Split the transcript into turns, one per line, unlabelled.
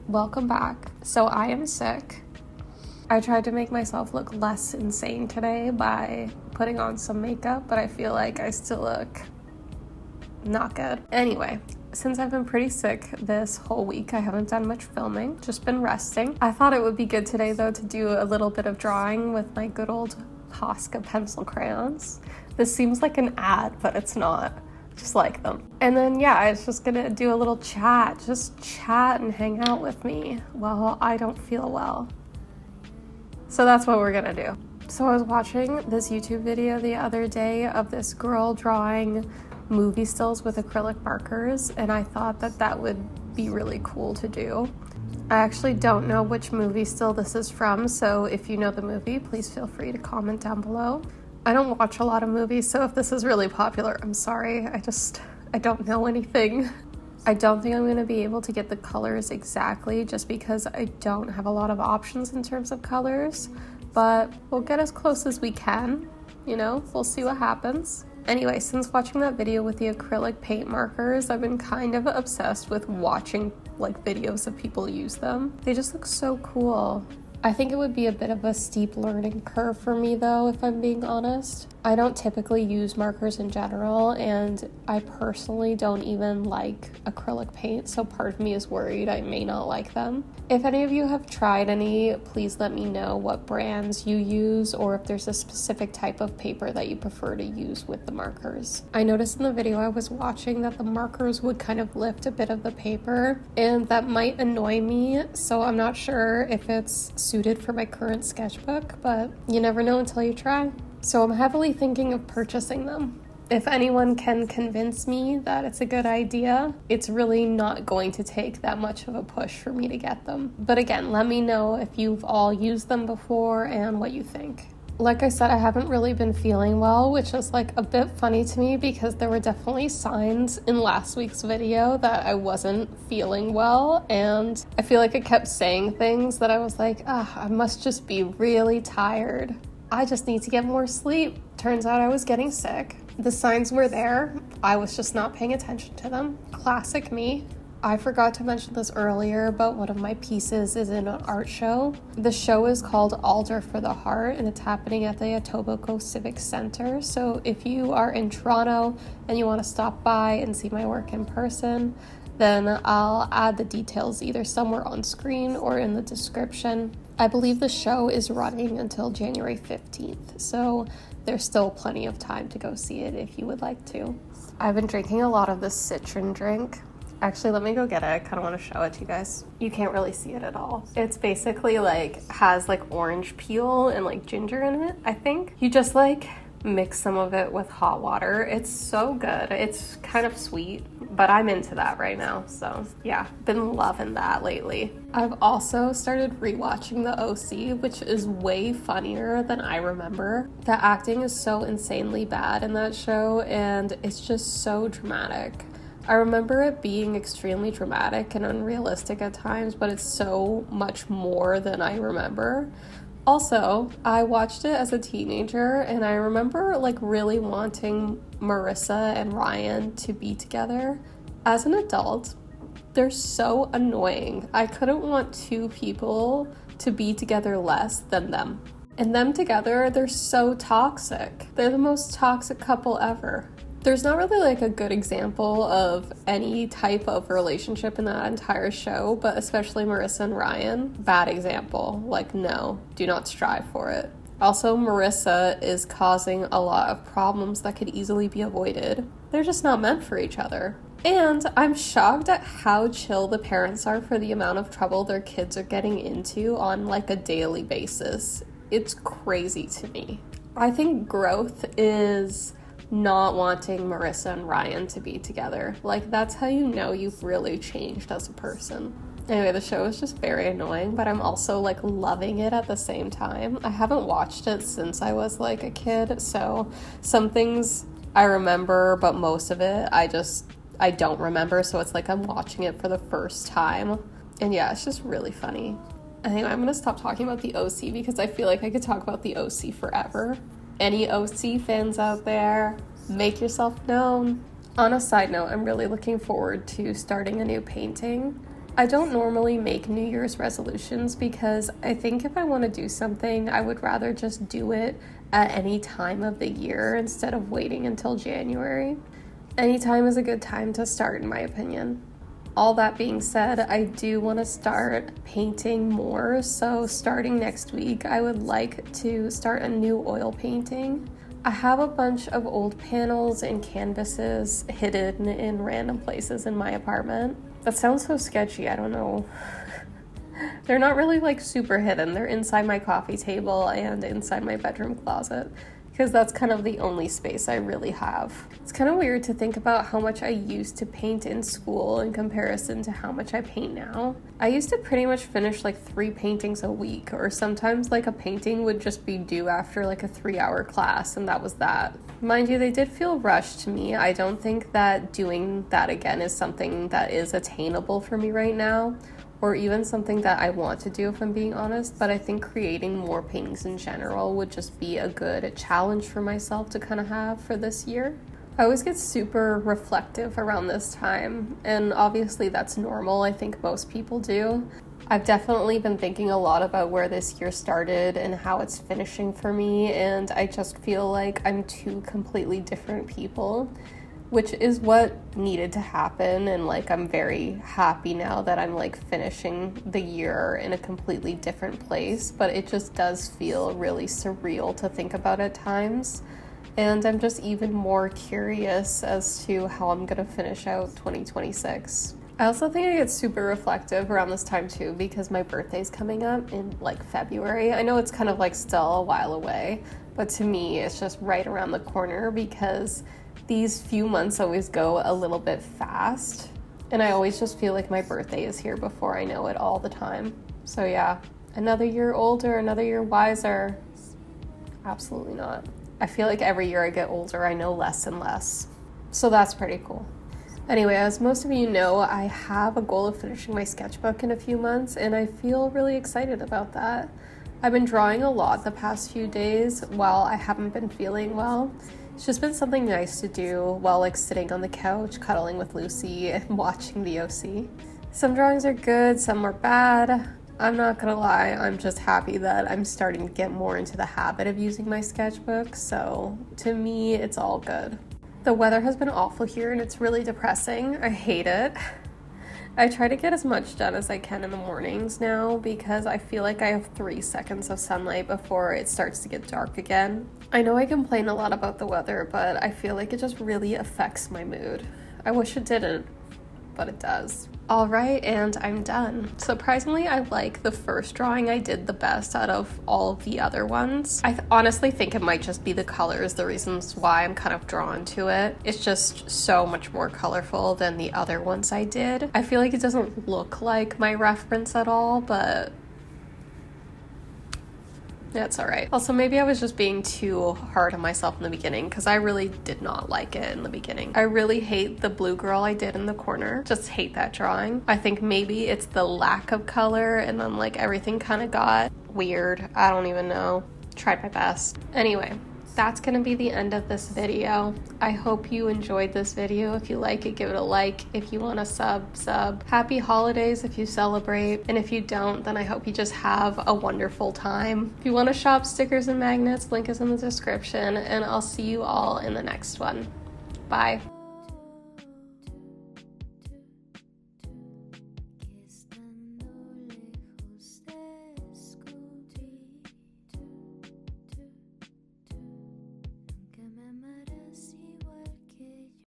Welcome back. So I am sick. I tried to make myself look less insane today by putting on some makeup, but I feel like I still look not good. Anyway, since I've been pretty sick this whole week, I haven't done much filming, just been resting. I thought it would be good today though to do a little bit of drawing with my good old Posca pencil crayons. This seems like an ad, but it's not. Just like them. And then yeah, I was just gonna do a little chat, just chat and hang out with me while I don't feel well. So that's what we're gonna do. So I was watching this YouTube video the other day of this girl drawing movie stills with acrylic markers, and I thought that that would be really cool to do. I actually don't know which movie still this is from, so if you know the movie, please feel free to comment down below. I don't watch a lot of movies, so if this is really popular, I'm sorry. I don't know anything. I don't think I'm going to be able to get the colors exactly just because I don't have a lot of options in terms of colors, but we'll get as close as we can, you know, we'll see what happens. Anyway, since watching that video with the acrylic paint markers, I've been kind of obsessed with watching like videos of people use them. They just look so cool. I think it would be a bit of a steep learning curve for me though, if I'm being honest. I don't typically use markers in general, and I personally don't even like acrylic paint, so part of me is worried I may not like them. If any of you have tried any, please let me know what brands you use or if there's a specific type of paper that you prefer to use with the markers. I noticed in the video I was watching that the markers would kind of lift a bit of the paper, and that might annoy me, so I'm not sure if it's suited for my current sketchbook, but you never know until you try. So I'm heavily thinking of purchasing them. If anyone can convince me that it's a good idea, it's really not going to take that much of a push for me to get them. But again, let me know if you've all used them before and what you think. Like I said, I haven't really been feeling well, which is like a bit funny to me because there were definitely signs in last week's video that I wasn't feeling well, and I feel like I kept saying things that I was like, I must just be really tired. I just need to get more sleep. Turns out I was getting sick. The signs were there. I was just not paying attention to them. Classic me. I forgot to mention this earlier, but one of my pieces is in an art show. The show is called Alder for the Heart, and it's happening at the Etobicoke Civic Center. So if you are in Toronto and you want to stop by and see my work in person, then I'll add the details either somewhere on screen or in the description. I believe the show is running until January 15th, so there's still plenty of time to go see it if you would like to. I've been drinking a lot of this citron drink. Actually, let me go get it. I kind of want to show it to you guys. You can't really see it at all. It's basically like, has like orange peel and like ginger in it, I think. You just like mix some of it with hot water. It's so good. It's kind of sweet, but I'm into that right now. So yeah, been loving that lately. I've also started rewatching The OC, which is way funnier than I remember. The acting is so insanely bad in that show, and it's just so dramatic. I remember it being extremely dramatic and unrealistic at times, but it's so much more than I remember. Also, I watched it as a teenager, and I remember like really wanting Marissa and Ryan to be together. As an adult, they're so annoying. I couldn't want two people to be together less than them. And them together, they're so toxic. They're the most toxic couple ever. There's not really like a good example of any type of relationship in that entire show, but especially Marissa and Ryan, bad example. Like, no, do not strive for it. Also, Marissa is causing a lot of problems that could easily be avoided. They're just not meant for each other. And I'm shocked at how chill the parents are for the amount of trouble their kids are getting into on like a daily basis. It's crazy to me. I think growth is not wanting Marissa and Ryan to be together. Like, that's how you know you've really changed as a person. Anyway, the show is just very annoying, but I'm also like loving it at the same time. I haven't watched it since I was like a kid, so some things I remember, but most of it I don't remember, so it's like I'm watching it for the first time. And yeah, it's just really funny. Anyway, I'm gonna stop talking about the OC because I feel like I could talk about the OC forever. Any OC fans out there, make yourself known. On a side note, I'm really looking forward to starting a new painting. I don't normally make New Year's resolutions because I think if I want to do something, I would rather just do it at any time of the year instead of waiting until January. Any time is a good time to start, in my opinion. All that being said, I do want to start painting more, so starting next week, I would like to start a new oil painting. I have a bunch of old panels and canvases hidden in random places in my apartment. That sounds so sketchy, I don't know. They're not really like super hidden. They're inside my coffee table and inside my bedroom closet because that's kind of the only space I really have. It's kind of weird to think about how much I used to paint in school in comparison to how much I paint now. I used to pretty much finish like 3 paintings a week, or sometimes like a painting would just be due after like a 3-hour class, and that was that. Mind you, they did feel rushed to me. I don't think that doing that again is something that is attainable for me right now, or even something that I want to do if I'm being honest, but I think creating more paintings in general would just be a good challenge for myself to kind of have for this year. I always get super reflective around this time, and obviously that's normal. I think most people do. I've definitely been thinking a lot about where this year started and how it's finishing for me, and I just feel like I'm 2 completely different people, which is what needed to happen. And like, I'm very happy now that I'm like finishing the year in a completely different place, but it just does feel really surreal to think about at times. And I'm just even more curious as to how I'm gonna finish out 2026. I also think I get super reflective around this time too because my birthday's coming up in like February. I know it's kind of like still a while away, but to me it's just right around the corner because these few months always go a little bit fast, and I always just feel like my birthday is here before I know it all the time. So yeah, another year older, another year wiser. Absolutely not. I feel like every year I get older, I know less and less. So that's pretty cool. Anyway, as most of you know, I have a goal of finishing my sketchbook in a few months, and I feel really excited about that. I've been drawing a lot the past few days while I haven't been feeling well. It's just been something nice to do while like sitting on the couch, cuddling with Lucy and watching the OC. Some drawings are good, some are bad. I'm not gonna lie, I'm just happy that I'm starting to get more into the habit of using my sketchbook, so to me, it's all good. The weather has been awful here and it's really depressing. I hate it. I try to get as much done as I can in the mornings now because I feel like I have 3 seconds of sunlight before it starts to get dark again. I know I complain a lot about the weather, but I feel like it just really affects my mood. I wish it didn't, but it does. All right, and I'm done. Surprisingly, I like the first drawing I did the best out of all of the other ones. I honestly think it might just be the colors, the reasons why I'm kind of drawn to it. It's just so much more colorful than the other ones I did. I feel like it doesn't look like my reference at all, but that's all right. Also, maybe I was just being too hard on myself in the beginning because I really did not like it in the beginning. I really hate the blue girl I did in the corner. Just hate that drawing. I think maybe it's the lack of color and then like everything kind of got weird. I don't even know. Tried my best. Anyway, that's gonna be the end of this video. I hope you enjoyed this video. If you like it, give it a like. If you want to sub. Happy holidays if you celebrate, and if you don't, then I hope you just have a wonderful time. If you want to shop stickers and magnets, link is in the description, and I'll see you all in the next one. Bye.